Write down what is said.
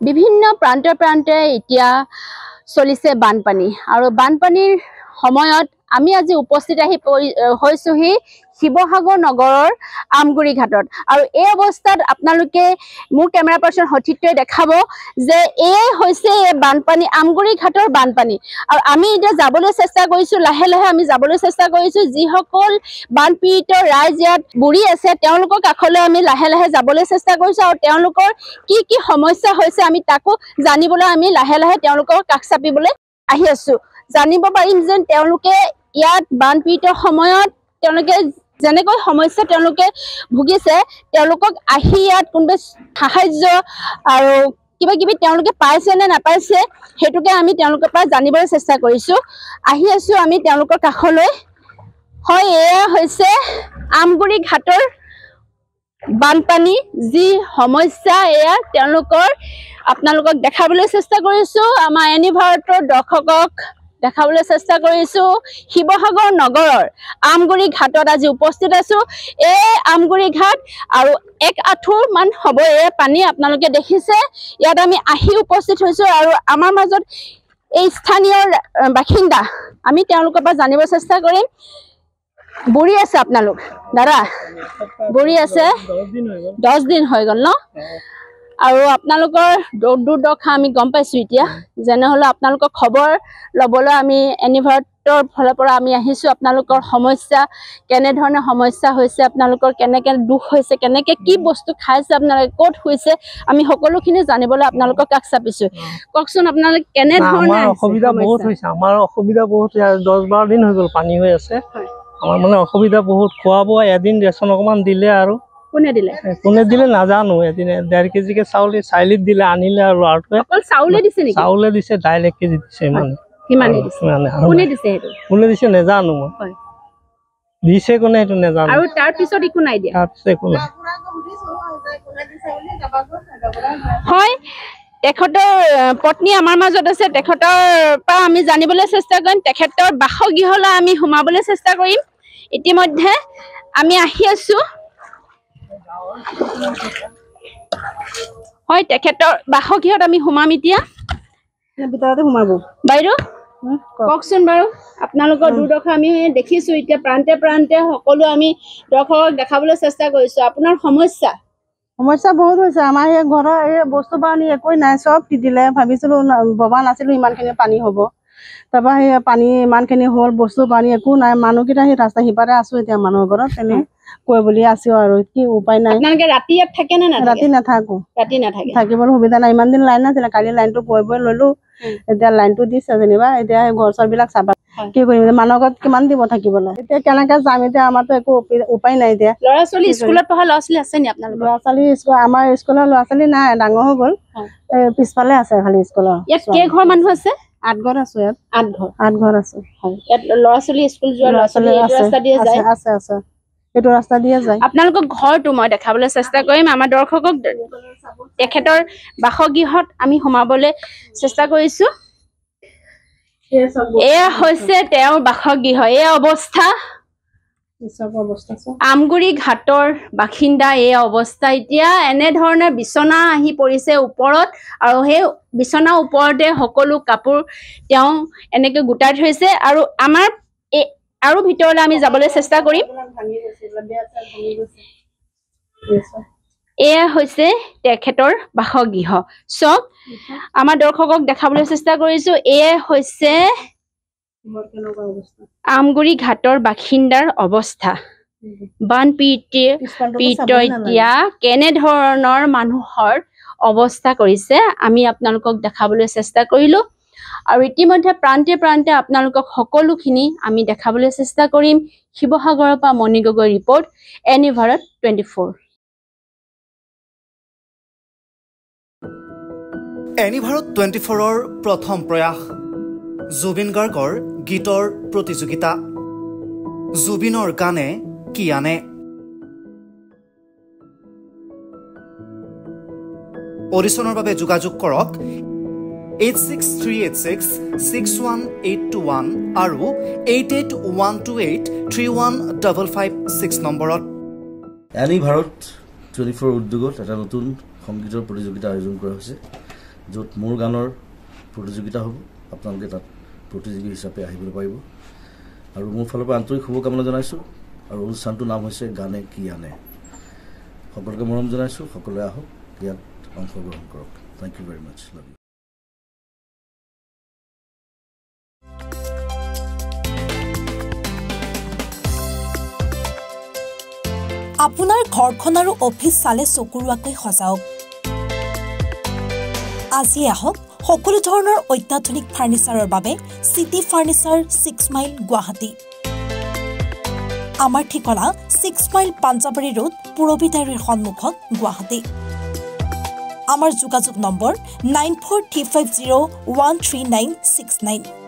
বিভিন্ন প্ৰান্তে এতিয়া চলিছে বানপানী আৰু বানপানীৰ সময়ত আমি আজি উপস্থিত হৈছোহি শিৱসাগৰ নগৰৰ আমগুৰি ঘাটত আৰু এই অৱস্থাত আপোনালোকে মোৰ কেমেৰা পাৰ্চন সঠিককৈ দেখাব যে এই হৈছে বানপানী আমগুৰি ঘাটৰ বানপানী আৰু আমি এতিয়া যাবলৈ চেষ্টা কৰিছো লাহে লাহে আমি যাবলৈ চেষ্টা কৰিছো যিসকল বানপীড়িত ৰাইজ ইয়াত বুৰি আছে তেওঁলোকৰ কাষলৈ আমি লাহে লাহে যাবলৈ চেষ্টা কৰিছো আৰু তেওঁলোকৰ কি কি সমস্যা হৈছে আমি তাকো জানিবলৈ আমি লাহে লাহে তেওঁলোকৰ কাষ চাপিবলৈ আহি আছো জানিব পাৰিম যে তেওঁলোকে ইয়াত বানপীড়িত সময়ত তেওঁলোকে যেনেকৈ সমস্যা তেওঁলোকে ভুগিছে তেওঁলোকক আহি ইয়াত কোনোবা সাহায্য আৰু কিবা কিবি তেওঁলোকে পাইছে নে নাপাইছে হেতুকে আমি তেওঁলোকৰ পৰা জানিবলৈ চেষ্টা কৰিছো আহি আছো আমি তেওঁলোকৰ কাষলৈ হয় এয়া হৈছে আমগুৰি ঘাটৰ বানপানী যি সমস্যা এয়া তেওঁলোকৰ আপোনালোকক দেখাবলৈ চেষ্টা কৰিছো আমাৰ এনি ভাৰতৰ দৰ্শকক দেখাবলৈ চেষ্টা কৰিছো শিৱসাগৰ নগৰৰ আমগুৰি ঘাটত আজি উপস্থিত আছো এই আমগুৰি ঘাট আৰু এক আঁঠুৰ মান হ'ব এই পানী আপোনালোকে দেখিছে ইয়াত আমি আহি উপস্থিত হৈছো আৰু আমাৰ মাজত এই স্থানীয় বাসিন্দা আমি তেওঁলোকৰ পৰা জানিব চেষ্টা কৰিম বুৰি আছে আপোনালোক দাদা বুৰি আছে 10 দিন হৈ গ'ল ন আৰু আপোনালোকৰ দুৰ্দশা আমি গম পাইছো এতিয়া যেনে হলো আপোনালোকৰ খবৰ লবলৈ আমি এনিভাৰ্টৰ ফালৰ পৰা আমি আহিছো আপোনালোকৰ সমস্যা কেনে ধৰণে সমস্যা হৈছে আপোনালোকৰ কেনেকে দুখ হৈছে কেনেকে কি বস্তু খাইছে আপোনালোকে ক'ত হৈছে আমি সকলোখিনি জানিবলৈ আপোনালোকক কাষ চাপিছো কওকচোন আপোনালোকে কেনে ধৰণে অসুবিধা বহুত হৈছে আমাৰ অসুবিধা বহুত 10-12 দিন হৈ গ'ল পানী হৈ আছে আমাৰ মানে অসুবিধা বহুত খোৱা বোৱা এদিন ৰেচন অকমান দিলে আৰু কোনে দিলে নাজানো এদিন 1.5 কেজিকে চাউল চাইলিত দিলে আনিলে আৰু ল'ৰাটোৱে অকল চাউলে দিছে নেকি চাউলে দিছে দাইল 1 কেজি দিছে মানে কিমানে দিছে কোনে দিছে হেতু কোনে দিছে নাজানো মই দিছে কোনে হেতু নাজানো আৰু তাৰ পিছত একো নাই দিয়া একো নাই হয় তেখেতৰ পত্নী আমাৰ মাজত আছে তেখেতৰ পৰা আমি জানিবলৈ চেষ্টা কৰিম তেখেতৰ বাসগৃহলৈ আমি সোমাবলৈ চেষ্টা কৰিম ইতিমধ্যে আমি আহি আছো হয় তেখেতৰ বাসগৃহত আমি সোমাম এতিয়া ভিতৰতে সোমাব বাইদেউ কওকচোন বাৰু আপোনালোকৰ দুৰ্দশা আমি দেখিছো এতিয়া প্ৰান্তে সকলো আমি দৰ্শকক দেখাবলৈ চেষ্টা কৰিছো আপোনাৰ সমস্যা বহুত হৈছে আমাৰ এই ঘৰৰ এই বস্তু বাহানি একোই নাই চব দিলে ভাবিছিলো ভবা নাছিলো ইমানখিনি পানী হ'ব তাৰপৰা সেই পানী ইমানখিনি হ'ল বস্তু বাহানি একো নাই মানুহকেইটা সেই ৰাস্তা সিপাৰে আছো এতিয়া মানুহৰ ঘৰত তেনে কৈ বুলি আছো আৰু কি উপায় নাই আপোনালোকে ৰাতি ইয়াত থাকে নে নাথাকে ৰাতি নাথাকো থাকিবলৈ সুবিধা নাই ইমান দিন লাইন নাছিলে কালি লাইনটো বৈ ললো এতিয়া লাইনটো দিছে যেনিবা এতিয়া ঘৰ চৰবিলাক চাবা কি কৰিম মানুহৰ ঘৰত কিমান দিব থাকিবলৈ এতিয়া কেনেকে যাম এতিয়া আমাৰতো একো উপায় নাই এতিয়া ল'ৰা ছোৱালী স্কুলত পঢ়া ল'ৰা ছোৱালী আছে নি আপোনালোকৰ ল'ৰা ছোৱালী আমাৰ স্কুলৰ ল'ৰা ছোৱালী নাই ডাঙৰ হৈ গ'ল পিছফালে আছে খালি স্কুলৰ ইয়াত কেইঘৰ মানুহ আছে 8 ঘৰ আছে ইয়াত 8 ঘৰ আছে ইয়াত ল'ৰা ছোৱালী স্কুল যোৱা ল'ৰা ছোৱালী ৰাস্তা দিয়ে যায় আছে এইটো ৰাস্তা দিয়ে যায় আপোনালোকৰ ঘৰটো মই দেখাবলৈ চেষ্টা কৰিম আমাৰ দৰ্শকক তেখেতৰ বাসগৃহত আমি সোমাবলৈ চেষ্টা কৰিছো এয়া হৈছে তেওঁৰ বাসগৃহ এই অৱস্থা আমগুৰি ঘাটৰ বাসিন্দা এই অৱস্থা এতিয়া এনে ধৰণে বিছনা আহি পৰিছে ওপৰত আৰু সেই বিছনাৰ ওপৰতে সকলো কাপোৰ তেওঁ এনেকৈ গোটাই থৈছে আৰু আমাৰ আৰু ভিতৰলৈ আমি যাবলৈ চেষ্টা কৰিম এয়া হৈছে তেখেতৰ বাসগৃহ চব আমাৰ দৰ্শকক দেখাবলৈ চেষ্টা কৰিছো এয়া হৈছে আমগুৰি ঘাটৰ বাসিন্দাৰ অৱস্থা বানপীড়িত এতিয়া কেনে ধৰণৰ মানুহৰ অৱস্থা কৰিছে আমি আপোনালোকক দেখাবলৈ চেষ্টা কৰিলো আৰু ইতিমধ্যে প্ৰান্তে আপোনালোকক সকলোখিনি আমি দেখাবলৈ চেষ্টা কৰিম শিৱসাগৰৰ পৰা Moni Gogoi report ANI Bharat 24 ANI Bharat 24ৰ প্ৰথম প্ৰয়াস জুবিন গাৰ্গৰ গীতৰ প্ৰতিযোগিতা জুবিনৰ গানে কি আনে অডিশ্যনৰ বাবে যোগাযোগ কৰক 8638661821 আৰু 8812831556 নম্বৰত এনি ভাৰত 24 উদ্যোগত এটা নতুন সংগীতৰ প্ৰতিযোগিতা আয়োজন কৰা হৈছে য'ত মোৰ গানৰ প্ৰতিযোগিতা হ'ব আপোনালোকে তাত প্ৰতিযোগী হিচাপে আহিবলৈ পাৰিব আৰু মোৰ ফালৰ পৰা আন্তৰিক শুভকামনা জনাইছোঁ আৰু অনুষ্ঠানটোৰ নাম হৈছে গানে কি আনে সকলোকে মৰম জনাইছোঁ সকলোৱে আহক ইয়াত অংশগ্ৰহণ কৰক thank you very much love you আপোনাৰ ঘৰখন আৰু অফিচ চালে চকুৰুৱাকৈ সজাওক আজি আহক সকলো ধৰণৰ অত্যাধুনিক ফাৰ্নিচাৰৰ বাবে সিটি ফাৰ্নিচাৰ 6 মাইল গুৱাহাটী আমাৰ ঠিকনা 6 মাইল পাঞ্জাবাৰী ৰোড পুৰবিতাৰীৰ সন্মুখত গুৱাহাটী আমাৰ যোগাযোগ নম্বৰ 9435013969